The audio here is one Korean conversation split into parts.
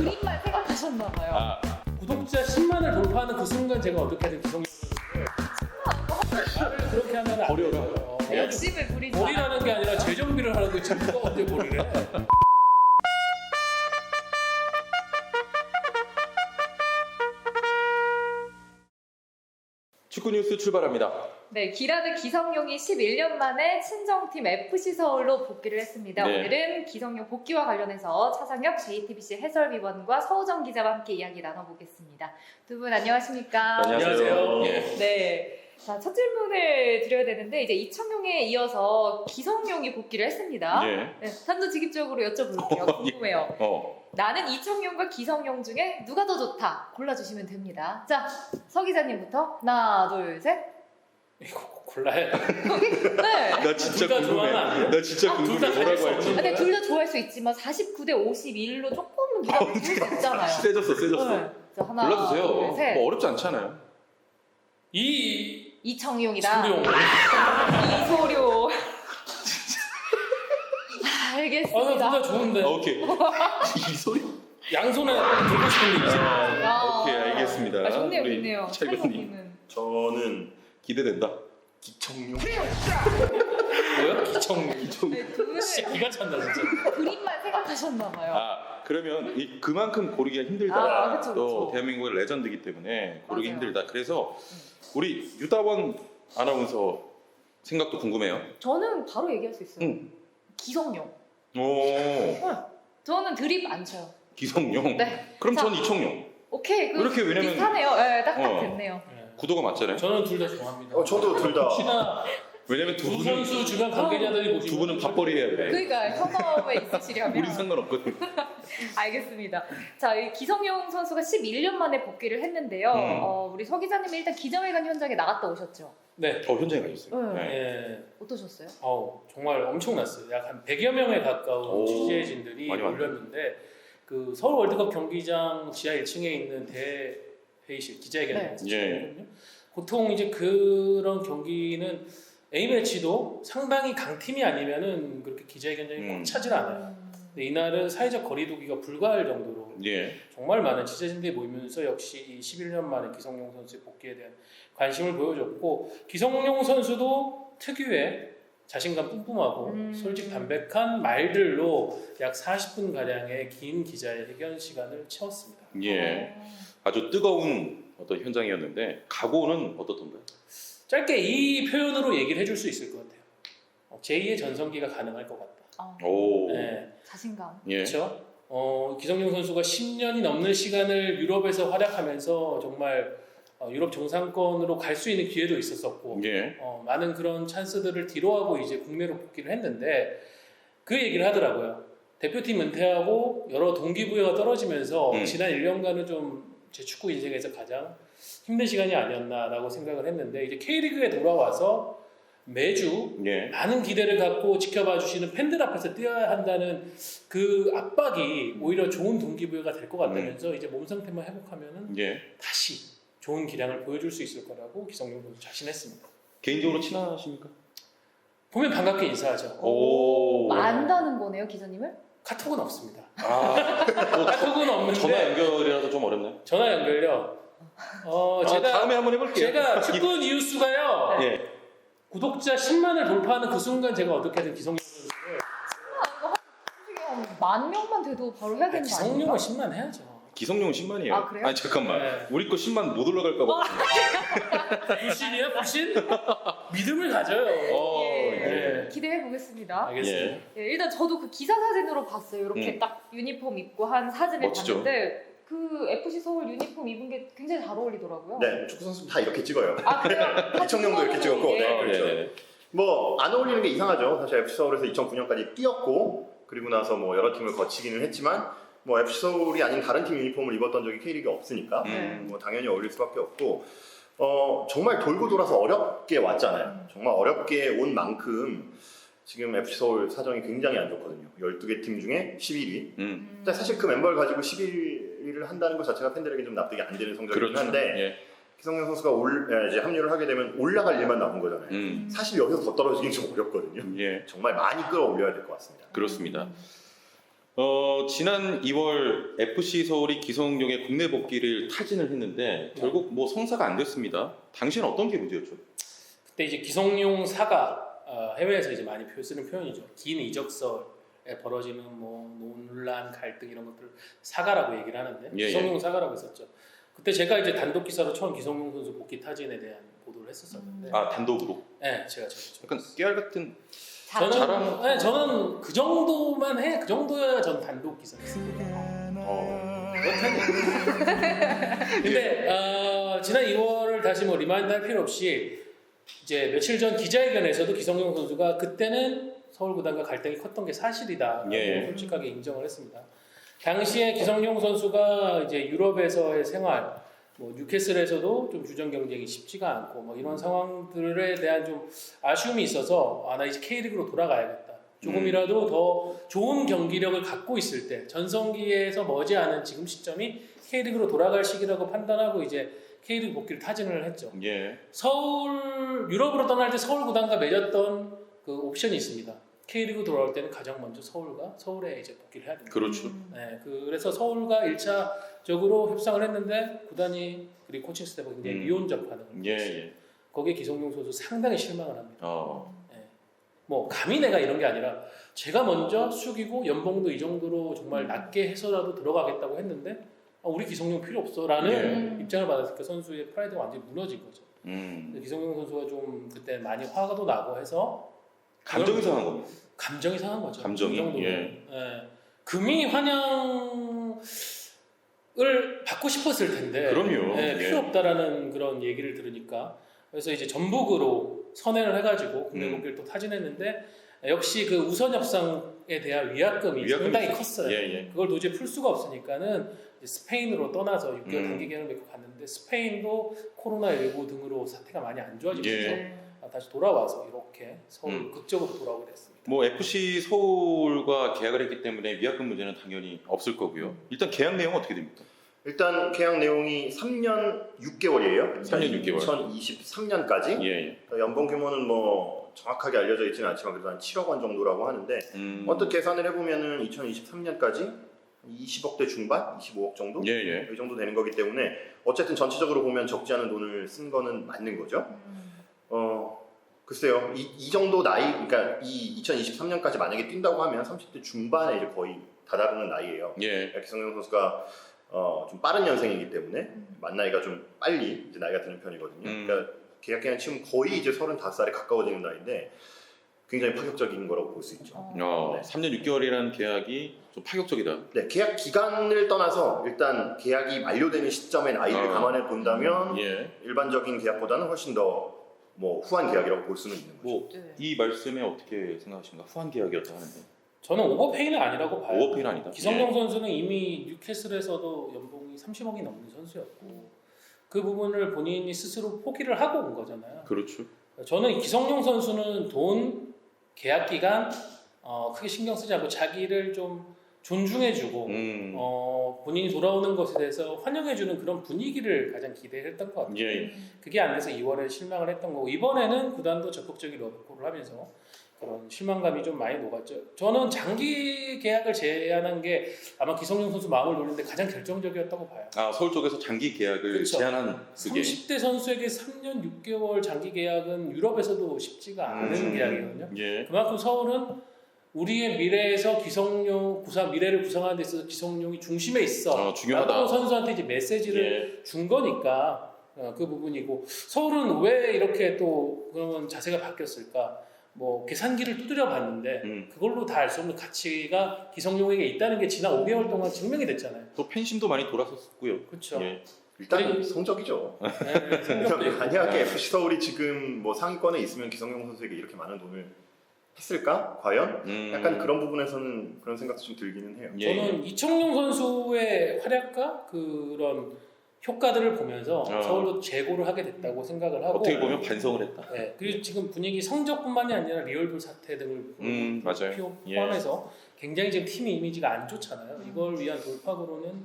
그림만 생각하셨나봐요. 아, 구독자 10만을 돌파하는 그 순간 제가 어떻게든 기성용 선수를 말을 그렇게 하면 안 버려라. 돼요. 욕심을 부리지 않아요. 몰이라는 게 아니라 재정비를 하라고 지금 누가 언제 몰이를 해? 축구 뉴스 출발합니다. 네, 기라드 기성용이 11년 만에 친정팀 FC 서울로 복귀를 했습니다. 네. 오늘은 기성용 복귀와 관련해서 차상혁 JTBC 해설위원과 서우정 기자와 함께 이야기 나눠보겠습니다. 두 분 안녕하십니까? 안녕하세요. 예. 네. 자, 첫 질문을 드려야 되는데 이제 이청용에 이어서 기성용이 복귀를 했습니다. 예. 네, 단도직입적으로 여쭤볼게요. 궁금해요. 나는 이청용과 기성용 중에 누가 더 좋다 골라주시면 됩니다. 자, 서 기자님부터 하나, 둘, 셋. 이거 골라야 돼. 네. 나 진짜 둘다 궁금해. 좋아하면 안 돼요? 나 진짜 아, 궁금해. 둘다 뭐라고 잘했어. 할지. 근데 둘 다 좋아할 수 있지만 49대 51로 조금은 누가 부를 수 있잖아요. 세졌어. 네. 자, 하나, 골라주세요. 둘, 셋. 뭐 어렵지 않잖아요. 이청용이다. 소룡. 이소룡. 아, 알겠습니다. 둘다 좋은데. 오케이. 이 소리. 양손에 들고 싶은 게 있지. 야. 오케이, 알겠습니다. 아, 좋네요, 우리 좋네요. 차 이사님. 차이사님은. 저는 기대된다. 기청용. 뭐야? 기청. 네, 두 분은 진짜 기가 찬다 진짜. 그림만 생각하셨나봐요. 그러면 그만큼 고르기가 힘들다. 아, 그쵸, 또 그쵸. 대한민국의 레전드이기 때문에 고르기 맞아요. 힘들다. 그래서 우리 유다원 아나운서 생각도 궁금해요. 저는 바로 얘기할 수 있어요. 응. 기성용. 오, 저는 드립 안 쳐요. 기성용. 네. 그럼 자, 전 이청용. 오케이. 이렇게 왜냐면- 비슷하네요. 네, 딱 어. 됐네요. 네. 구도가 맞잖아요. 저는 둘 다 좋아합니다. 저도 둘 다. 혹시나 왜냐면 두 선수 주변 관계자들이 보시면 두 분은 밥벌이 해야 돼. 그러니까 현업에 있으시려면 우린 상관없거든. 알겠습니다. 자, 이 기성용 선수가 11년 만에 복귀를 했는데요. 우리 서 기자님이 일단 기자회견 현장에 나갔다 오셨죠? 네. 현장에 가 있어요. 네. 네. 예. 어떠셨어요? 정말 엄청났어요. 약 한 100여 명에 가까운 오, 취재진들이 많이 왔네. 몰렸는데 그 서울 월드컵 경기장 지하 1층에 있는 대회의실 기자회견장에서 네. 진행했거든요. 보통 이제 그런 경기는 A매치도 상당히 강팀이 아니면은 그렇게 기자회견장이 꽉 차질 않아요. 근데 이날은 사회적 거리두기가 불가할 정도로 예. 정말 많은 취재진들이 모이면서 역시 이 11년 만에 기성용 선수의 복귀에 대한 관심을 보여줬고, 기성용 선수도 특유의 자신감 뿜뿜하고 솔직 담백한 말들로 약 40분 가량의 긴 기자회견 시간을 채웠습니다. 예. 아주 뜨거운 어떤 현장이었는데 각오는 어떻던가요? 짧게 이 표현으로 얘기를 해줄 수 있을 것 같아요. 제2의 전성기가 가능할 것 같다. 오. 네. 자신감. 예. 그렇죠. 기성용 선수가 10년이 넘는 시간을 유럽에서 활약하면서 정말 유럽 정상권으로 갈 수 있는 기회도 있었었고, 예. 많은 그런 찬스들을 뒤로하고 이제 국내로 복귀를 했는데 그 얘기를 하더라고요. 대표팀 은퇴하고 여러 동기부여가 떨어지면서 지난 1년간은 좀 제 축구 인생에서 가장 힘든 시간이 아니었나라고 생각을 했는데, 이제 K리그에 돌아와서 매주 예. 많은 기대를 갖고 지켜봐 주시는 팬들 앞에서 뛰어야 한다는 그 압박이 오히려 좋은 동기부여가 될 것 같다면서 이제 몸 상태만 회복하면은 예. 다시 좋은 기량을 보여줄 수 있을 거라고 기성용 선수 자신했습니다. 개인적으로 친하십니까? 보면 반갑게 인사하죠. 오. 안다는 거네요, 기자님을? 카톡은 없습니다. 전화 카톡은 없는데 연결이라도 좀 어렵나요? 전화 연결요. 제가 다음에 한번 해볼게요. 제가 축구 뉴스가요. 예. 구독자 10만을 돌파하는 그 순간 제가 어떻게든 기성용 선수를 솔직히 10,000명만 돼도 바로 해야 되는 거 기성용은 아닙니까? 10만 해야죠. 기성용 10만이에요. 아, 그래요? 아니 잠깐만. 네. 우리 거 10만 못 올라갈까 봐. 불신이야 불신? 믿음을 가져요. 예. 예. 기대해 보겠습니다. 알겠습니다. 예, 일단 저도 그 기사 사진으로 봤어요. 이렇게 음. 딱 유니폼 입고 한 사진을 멋지죠? 봤는데 그 FC 서울 유니폼 입은 게 굉장히 잘 어울리더라고요. 네, 축구 선수 다 이렇게 찍어요. 아, 그래요? 이청용도 이렇게 찍었고, 예. 네, 그렇죠. 네. 뭐 안 어울리는 게 이상하죠. 사실 FC 서울에서 2009년까지 뛰었고, 그리고 나서 뭐 여러 팀을 거치기는 했지만, 뭐 FC 서울이 아닌 다른 팀 유니폼을 입었던 적이 K리그에 없으니까, 뭐 당연히 어울릴 수밖에 없고, 정말 돌고 돌아서 어렵게 왔잖아요. 정말 어렵게 온 만큼 지금 FC 서울 사정이 굉장히 안 좋거든요. 12개 팀 중에 11위. 근데 사실 그 멤버를 가지고 11위를 한다는 것 자체가 팬들에게 좀 납득이 안 되는 성적이긴 그렇죠. 한데, 예. 기성용 선수가 이제 합류를 하게 되면 올라갈 일만 남은 거잖아요. 사실 여기서 더 떨어지긴 좀 어렵거든요. 예. 정말 많이 끌어올려야 될 것 같습니다. 그렇습니다. 지난 2월 FC 서울이 기성용의 국내 복귀를 타진을 했는데 결국 뭐 성사가 안 됐습니다. 당시엔 어떤 게 문제였죠? 그때 이제 기성용 사가 해외에서 이제 많이 쓰는 표현이죠. 긴 이적설에 벌어지는 뭐 논란, 갈등 이런 것들 사가라고 얘기를 하는데 예, 기성용 사가라고 했었죠. 그때 제가 이제 단독 기사로 처음 기성용 선수 복귀 타진에 대한 보도를 했었었는데, 아 단독으로? 네, 제가 적었죠. 약간 깨알 같은 저는 네, 저는 그 정도만 해, 그 정도야 전 단독 기사 했습니다. 근데 지난 2월을 다시 뭐 리마인드 할 필요 없이 이제 며칠 전 기자회견에서도 기성용 선수가 그때는 서울 구단과 갈등이 컸던 게 사실이다. 예. 솔직하게 인정을 했습니다. 당시에 기성용 선수가 이제 유럽에서의 생활, 뭐 뉴캐슬에서도 좀 주전 경쟁이 쉽지가 않고 뭐 이런 상황들에 대한 좀 아쉬움이 있어서 나 이제 K리그로 돌아가야겠다. 조금이라도 더 좋은 경기력을 갖고 있을 때 전성기에서 머지않은 지금 시점이 K리그로 돌아갈 시기라고 판단하고 이제 K리그 복귀를 타진을 했죠. 예. 유럽으로 떠날 때 서울 구단과 맺었던 그 옵션이 있습니다. K리그 돌아올 때는 가장 먼저 서울에 이제 복귀를 해야 됩니다. 그렇죠. 네, 그래서 서울과 1차적으로 협상을 했는데 구단이 그리고 코칭 스태프가 굉장히 미온적 반응을 보였어요. 거기에 기성용 선수 상당히 실망을 합니다. 네. 뭐 감히 내가 이런 게 아니라 제가 먼저 숙이고 연봉도 이 정도로 정말 낮게 해서라도 들어가겠다고 했는데 우리 기성용 필요 없어라는 입장을 받았으니까 선수의 프라이드가 완전히 무너진 거죠. 기성용 선수가 좀 그때 많이 화가 나고 해서 감정이 상한 겁니다. 감정이 상한 거죠. 감정이. 그 예. 금이 환영을 받고 싶었을 텐데. 그럼요. 필요 없다라는 그런 얘기를 들으니까 그래서 이제 전북으로 선회를 해가지고 국내 복귀를 또 타진했는데 역시 그 우선 협상에 대한 위약금이 상당히 컸어요. 그걸 도저히 풀 수가 없으니까는 이제 스페인으로 떠나서 6개월 단기 계약을 맺고 갔는데 스페인도 코로나19 등으로 사태가 많이 안 좋아지면서 다시 돌아와서 이렇게 서울 극적으로 돌아오게 됐습니다. 뭐 FC 서울과 계약을 했기 때문에 위약금 문제는 당연히 없을 거고요. 일단 계약 내용은 어떻게 됩니까? 일단 계약 내용이 3년 6개월이에요. 3년 6개월. 2023년까지. 연봉 규모는 뭐 정확하게 알려져 있지는 않지만 그래도 한 7억 원 정도라고 하는데 어떻게 계산을 해보면은 2023년까지 20억대 중반, 25억 정도? 이 정도 되는 거기 때문에 어쨌든 전체적으로 보면 적지 않은 돈을 쓴 거는 맞는 거죠. 글쎄요, 이 정도 나이, 그러니까 이 2023년까지 만약에 뛴다고 하면 30대 중반에 이제 거의 다다르는 나이예요. 기성용 선수가 좀 빠른 년생이기 때문에 만 나이가 좀 빨리 이제 나이가 드는 편이거든요. 그러니까 계약 기간 치면 거의 이제 35살에 가까워지는 나이인데 굉장히 파격적인 거라고 볼 수 있죠. 3년 6개월이라는 계약이 좀 파격적이다. 네, 계약 기간을 떠나서 일단 계약이 만료되는 시점의 나이를 감안해 본다면 일반적인 계약보다는 훨씬 더 뭐 후한 계약이라고 볼 수는 있는 거죠. 이 말씀에 어떻게 생각하십니까? 후한 계약이었다 하는데. 저는 오버페이는 아니라고 봐요. 오버페이는 아니다. 기성용 선수는 이미 뉴캐슬에서도 연봉이 30억이 넘는 선수였고 그 부분을 본인이 스스로 포기를 하고 온 거잖아요. 그렇죠. 저는 기성용 선수는 돈, 계약 기간 크게 신경 쓰지 않고 자기를 좀 존중해주고 본인이 돌아오는 것에 대해서 환영해주는 그런 분위기를 가장 기대했던 것 같아요. 그게 안 돼서 2월에 실망을 했던 거고 이번에는 구단도 적극적인 러브콜을 하면서 그런 실망감이 좀 많이 녹았죠. 저는 장기 계약을 제안한 게 아마 기성용 선수 마음을 노리는데 가장 결정적이었다고 봐요. 서울 쪽에서 장기 계약을 제안한 그게 30대 선수에게 3년 6개월 장기 계약은 유럽에서도 쉽지가 않은 계약이거든요. 그만큼 서울은 우리의 미래에서 미래를 구성하는 데 있어서 기성용이 중심에 있어. 중요하다. 선수한테 이제 메시지를 준 거니까 그 부분이고 서울은 왜 이렇게 또 그러면 자세가 바뀌었을까? 뭐 계산기를 두드려 봤는데 그걸로 다 알 수 없는 가치가 기성용에게 있다는 게 지난 5개월 동안 증명이 됐잖아요. 또 팬심도 많이 돌았었고요. 그렇죠. 일단 성적이죠. 만약에 FC 서울이 지금 뭐 상위권에 있으면 기성용 선수에게 이렇게 많은 돈을 했을까? 과연? 약간 그런 부분에서는 그런 생각도 좀 들기는 해요. 저는 이청용 선수의 활약과 그런 효과들을 보면서 서울도 재고를 하게 됐다고 생각을 하고 어떻게 보면 반성을 했다. 그리고 지금 분위기 성적뿐만이 아니라 리얼돌 사태 등을 포함해서 굉장히 지금 팀 이미지가 안 좋잖아요. 이걸 위한 돌파구로는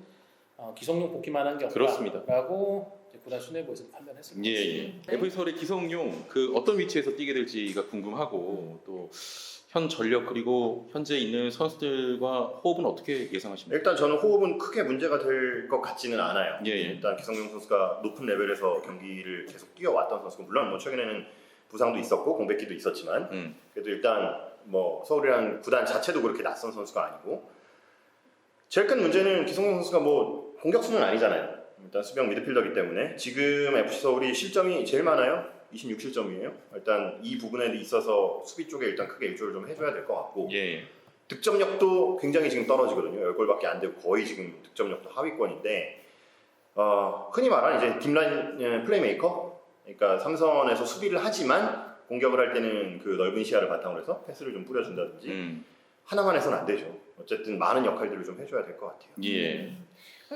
기성용 복귀만 한 게 없다라고 구단 수뇌부에서 판단했습니다. FC 서울의 기성용 그 어떤 위치에서 뛰게 될지가 궁금하고 또 현 전력 그리고 현재 있는 선수들과 호흡은 어떻게 예상하십니까? 일단 저는 호흡은 크게 문제가 될 것 같지는 않아요. 예, 예. 일단 기성용 선수가 높은 레벨에서 경기를 계속 뛰어왔던 선수고 물론 뭐 최근에는 부상도 있었고 공백기도 있었지만 그래도 일단 뭐 서울이라는 구단 자체도 그렇게 낯선 선수가 아니고 제일 큰 문제는 기성용 선수가 뭐 공격수는 아니잖아요. 일단 수비형 미드필더이기 때문에 지금 FC 서울이 실점이 제일 많아요. 26실점이에요. 일단 이 부분에 있어서 수비 쪽에 일단 크게 일조를 좀 해줘야 될 것 같고 예. 득점력도 굉장히 지금 떨어지거든요. 10골밖에 안 되고 거의 지금 득점력도 하위권인데 흔히 말하는 이제 딥라인 플레이메이커 그러니까 삼선에서 수비를 하지만 공격을 할 때는 그 넓은 시야를 바탕으로 해서 패스를 좀 뿌려준다든지 하나만 해서는 안 되죠. 어쨌든 많은 역할들을 좀 해줘야 될 것 같아요. 예.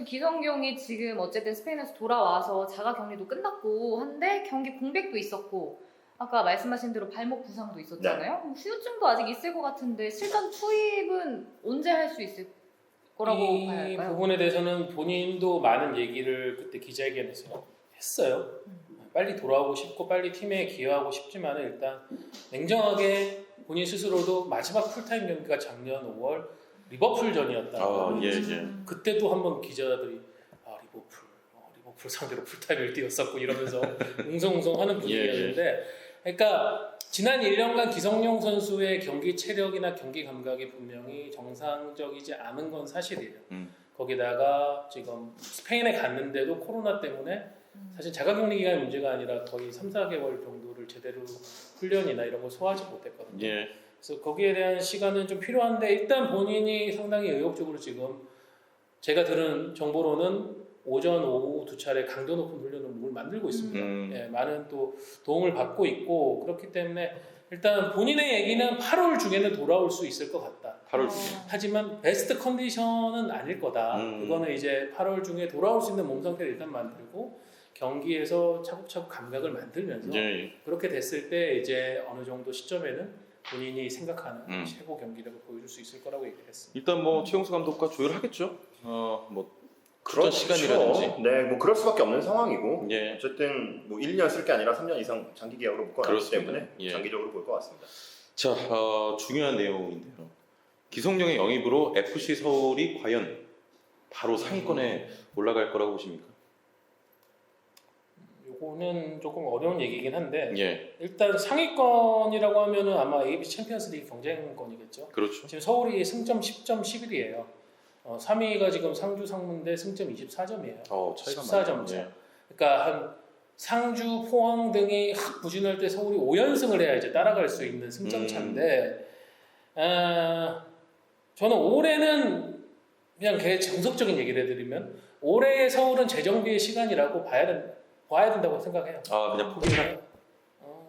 기성용이 지금 어쨌든 스페인에서 돌아와서 자가 격리도 끝났고 한데 경기 공백도 있었고 아까 말씀하신 대로 발목 부상도 있었잖아요. 후유증도 아직 있을 것 같은데 실전 투입은 언제 할 수 있을 거라고 봐야 이 할까요? 부분에 대해서는 본인도 많은 얘기를 그때 기자회견에서 했어요. 빨리 돌아오고 싶고 빨리 팀에 기여하고 싶지만 일단 냉정하게 본인 스스로도 마지막 풀타임 경기가 작년 5월 리버풀전이었다. 예. 그때도 한번 기자들이 리버풀 상대로 풀타임을 뛰었었고 이러면서 웅성웅성하는 분위기였는데 그러니까 지난 1년간 기성용 선수의 경기 체력이나 경기 감각이 분명히 정상적이지 않은 건 사실이에요. 거기다가 지금 스페인에 갔는데도 코로나 때문에 사실 자가격리 기간이 문제가 아니라 거의 3-4개월 정도를 제대로 훈련이나 이런 걸 소화하지 못했거든요. 예. 그래서 거기에 대한 시간은 좀 필요한데 일단 본인이 상당히 의욕적으로 지금 제가 들은 정보로는 오전, 오후 두 차례 강도 높은 훈련을 만들고 있습니다. 예, 많은 또 도움을 받고 있고 그렇기 때문에 일단 본인의 얘기는 8월 중에는 돌아올 수 있을 것 같다. 8월 중에. 하지만 베스트 컨디션은 아닐 거다. 그거는 이제 8월 중에 돌아올 수 있는 몸 상태를 일단 만들고 경기에서 차곡차곡 감각을 만들면서 그렇게 됐을 때 이제 어느 정도 시점에는 본인이 생각하는 최고 경기력을 보여줄 수 있을 거라고 얘기를 했습니다. 일단 뭐 최용수 감독과 조율하겠죠. 뭐 그런 시간이라든지. 네, 뭐 그럴 수밖에 없는 상황이고 예. 어쨌든 뭐 1년 쓸 게 아니라 3년 이상 장기 계약으로 묶어놨기 때문에 예. 장기적으로 볼 것 같습니다. 자, 중요한 내용인데요. 기성용의 영입으로 FC 서울이 과연 바로 상위권에 올라갈 거라고 보십니까? 요거는 조금 어려운 얘기긴 한데 예, 일단 상위권이라고 하면은 아마 ABC 챔피언스 리그 경쟁권이겠죠. 그렇죠. 지금 서울이 승점 10점 11이에요. 3위가 지금 상주 상무인데 승점 24점이에요. 차이가 14점 차. 그러니까 한 상주, 포항 등이 확 부진할 때 서울이 5연승을 해야 이제 따라갈 수 있는 승점 차인데 저는 올해는 그냥 정석적인 얘기를 해드리면 올해의 서울은 재정비의 시간이라고 봐야 된다고 생각해요. 그냥 포기나.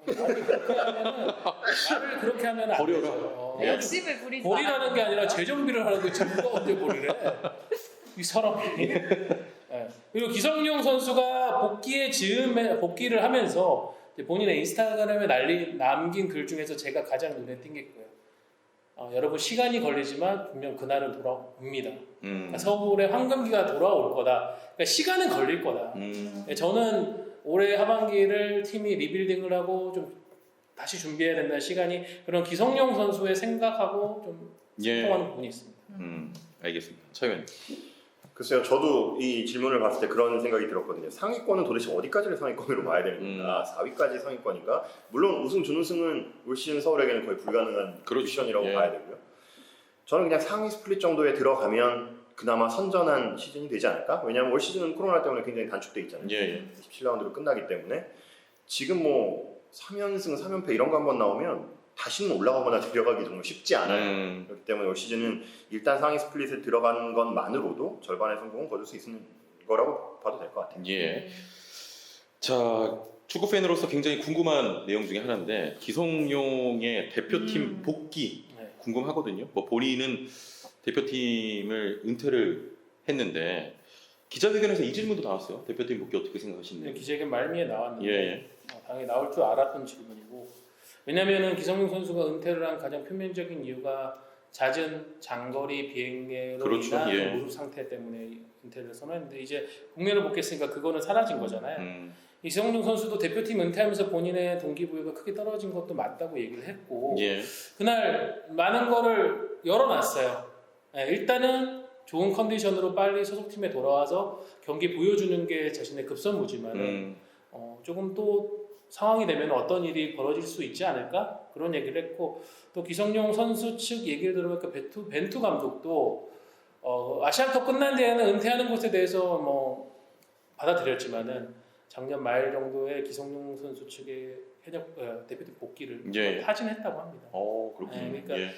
말을 그렇게 하면 안 버려라. 되죠. 욕심을 부리지 버리라는 게 아니라 재정비를 하는 거지 누가 언제 버리래? 이 사람이. 네. 그리고 기성용 선수가 복귀를 하면서 본인의 인스타그램에 남긴 글 중에서 제가 가장 눈에 띈 게 여러분 시간이 걸리지만 분명 그날은 돌아옵니다. 그러니까 서울의 황금기가 돌아올 거다. 그러니까 시간은 걸릴 거다. 저는 올해 하반기를 팀이 리빌딩을 하고 좀 다시 준비해야 된다는 시간이 그런 기성용 선수의 생각하고 좀 소통하는 부분이 있습니다. 알겠습니다. 차위원. 글쎄요, 저도 이 질문을 봤을 때 그런 생각이 들었거든요. 상위권은 도대체 어디까지를 상위권으로 봐야 되는 건가? 4위까지 상위권인가? 물론 우승, 준우승은 올 시즌 서울에게는 거의 불가능한 미션이라고 봐야 되고요. 저는 그냥 상위 스플릿 정도에 들어가면 그나마 선전한 시즌이 되지 않을까? 왜냐하면 올 시즌은 코로나 때문에 굉장히 단축돼 있잖아요. 27라운드로 끝나기 때문에 지금 뭐 3연승, 3연패 이런 거 한번 나오면 다시는 올라가거나 들어가기 정말 쉽지 않아요. 그렇기 때문에 올 시즌은 일단 상위 스플릿에 들어가는 것만으로도 절반의 성공은 거둘 수 있는 거라고 봐도 될 것 같아요. 예. 자, 축구 팬으로서 굉장히 궁금한 내용 중에 하나인데 기성용의 대표팀 복귀 궁금하거든요. 뭐 본인은 대표팀을 은퇴를 했는데 기자회견에서 이 질문도 나왔어요. 대표팀 복귀 어떻게 생각하시는지. 기자회견 말미에 나왔는데 당연히 나올 줄 알았던 질문이고 왜냐면은 기성용 선수가 은퇴를 한 가장 표면적인 이유가 낮은 장거리 비행으로 그렇죠. 인한 예. 무릎 상태 때문에 은퇴를 선언했는데 이제 국내를 복귀했으니까 그거는 사라진 거잖아요. 이성용 선수도 대표팀 은퇴하면서 본인의 동기부여가 크게 떨어진 것도 맞다고 얘기를 했고 예. 그날 많은 거를 열어놨어요. 예, 일단은 좋은 컨디션으로 빨리 소속팀에 돌아와서 경기 보여주는 게 자신의 급선무지만 조금 또 상황이 되면 어떤 일이 벌어질 수 있지 않을까? 그런 얘기를 했고 또 기성용 선수 측 얘기를 들어보니까 벤투 감독도 아시안컵 끝난 뒤에는 은퇴하는 것에 대해서 뭐 받아들였지만은 작년 말 정도에 기성용 선수 측의 대표팀 복귀를 예. 타진했다고 합니다. 그렇군요. 네, 그러니까 예.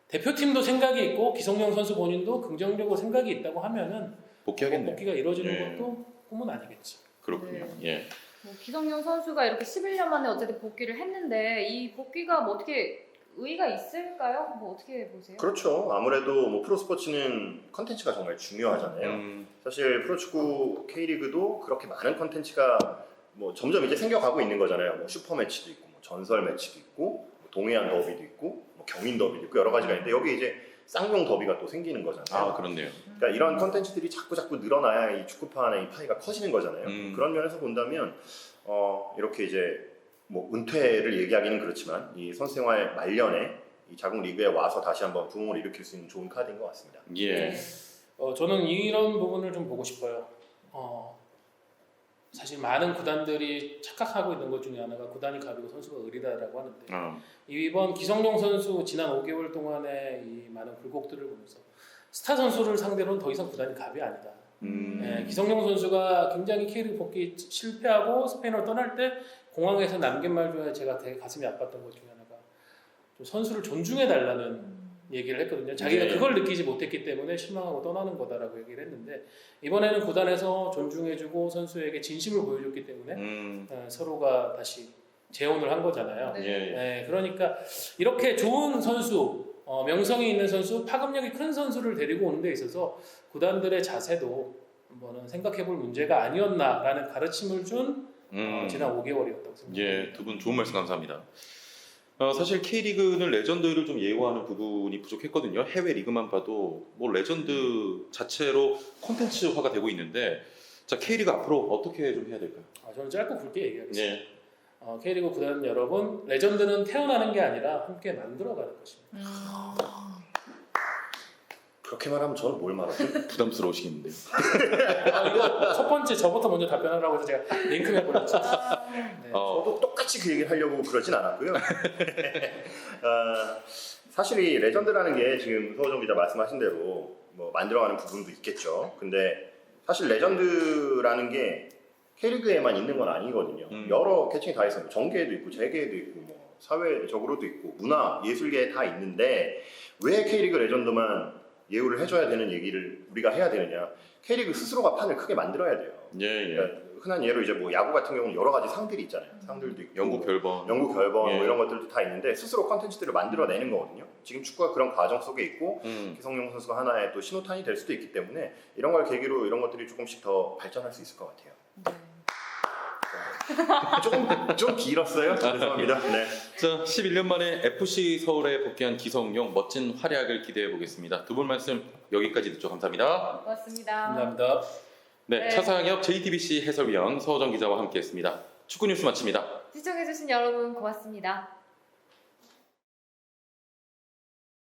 대표팀도 생각이 있고 기성용 선수 본인도 긍정적으로 생각이 있다고 하면은 복귀하겠네요. 복귀가 이루어지는 예. 것도 꿈은 아니겠지. 그렇군요. 네. 예. 뭐 기성용 선수가 이렇게 11년 만에 어쨌든 복귀를 했는데 이 복귀가 뭐 어떻게 의의가 있을까요? 뭐 어떻게 보세요? 그렇죠. 아무래도 뭐 프로스포츠는 컨텐츠가 정말 중요하잖아요. 사실 프로축구 K리그도 그렇게 많은 컨텐츠가 뭐 점점 이제 생겨가고 있는 거잖아요. 뭐 슈퍼 매치도 있고, 뭐 전설 매치도 있고, 뭐 동해안 더비도 있고, 뭐 경인 더비도 있고 여러 가지가 있는데 여기 이제 쌍용 더비가 또 생기는 거잖아요. 그렇네요. 그러니까 이런 컨텐츠들이 자꾸 늘어나야 이 축구판의 이 파이가 커지는 거잖아요. 그런 면에서 본다면 이렇게 이제 뭐 은퇴를 얘기하기는 그렇지만 이 선수 생활 말년에 이 자국 리그에 와서 다시 한번 부흥을 일으킬 수 있는 좋은 카드인 것 같습니다. 예. 네. 저는 이런 부분을 좀 보고 싶어요. 사실 많은 구단들이 착각하고 있는 것 중에 하나가 구단이 갑이고 선수가 을이다라고 하는데 이번 기성용 선수 지난 5개월 동안의 이 많은 굴곡들을 보면서 스타 선수를 상대로는 더 이상 구단이 갑이 아니다. 기성용 선수가 굉장히 K리그 복귀 실패하고 스페인으로 떠날 때 공항에서 남긴 말 중에 제가 되게 가슴이 아팠던 것 중에 하나가 좀 선수를 존중해 달라는 얘기를 했거든요. 자기가 네. 그걸 느끼지 못했기 때문에 실망하고 떠나는 거다라고 얘기를 했는데 이번에는 구단에서 존중해주고 선수에게 진심을 보여줬기 때문에 서로가 다시 재혼을 한 거잖아요. 네. 네, 그러니까 이렇게 좋은 선수, 명성이 있는 선수, 파급력이 큰 선수를 데리고 오는 데 있어서 구단들의 자세도 한번은 생각해볼 문제가 아니었나라는 가르침을 준 지난 5개월이었다고 생각합니다. 예, 두 분 좋은 말씀 감사합니다. 사실 K리그는 레전드를 좀 예우하는 부분이 부족했거든요. 해외 리그만 봐도 뭐 레전드 자체로 콘텐츠화가 되고 있는데 자 K리그 앞으로 어떻게 좀 해야 될까요? 저는 짧고 굵게 얘기하겠습니다. 네. K리그 구단 여러분, 레전드는 태어나는 게 아니라 함께 만들어가는 것입니다. 그렇게 말하면 저는 뭘 말하죠? 부담스러우시겠는데요. 이거 첫 번째 저부터 먼저 답변하라고 해서 제가 링크를 해버렸죠. 네. 저도 똑같이 그 얘기를 하려고 그러진 않았고요. 사실 이 레전드라는 게 지금 서호정 기자 말씀하신 대로 뭐 만들어가는 부분도 있겠죠. 근데 사실 레전드라는 게 K리그에만 있는 건 아니거든요. 여러 계층이 다 있어요. 정계에도 있고 재계에도 있고 뭐 사회적으로도 있고 문화, 예술계에 다 있는데 왜 K리그 레전드만 예우를 해줘야 되는 얘기를 우리가 해야 되느냐? K리그 스스로가 판을 크게 만들어야 돼요. 예, 예. 그러니까 흔한 예로 이제 뭐 야구 같은 경우는 여러 가지 상들이 있잖아요. 상들도 있고 영국 결번. 뭐 예. 이런 것들도 다 있는데 스스로 컨텐츠들을 만들어내는 거거든요. 지금 축구가 그런 과정 속에 있고 기성용 선수가 하나의 또 신호탄이 될 수도 있기 때문에 이런 걸 계기로 이런 것들이 조금씩 더 발전할 수 있을 것 같아요. 좀 길었어요. 죄송합니다. 네. 자, 11년 만에 FC 서울에 복귀한 기성용 멋진 활약을 기대해 보겠습니다. 두 분 말씀 여기까지 듣죠. 감사합니다. 고맙습니다. 감사합니다. 네, 네. 차상엽 JTBC 해설위원 서호정 기자와 함께했습니다. 축구 뉴스 마칩니다. 시청해주신 여러분 고맙습니다.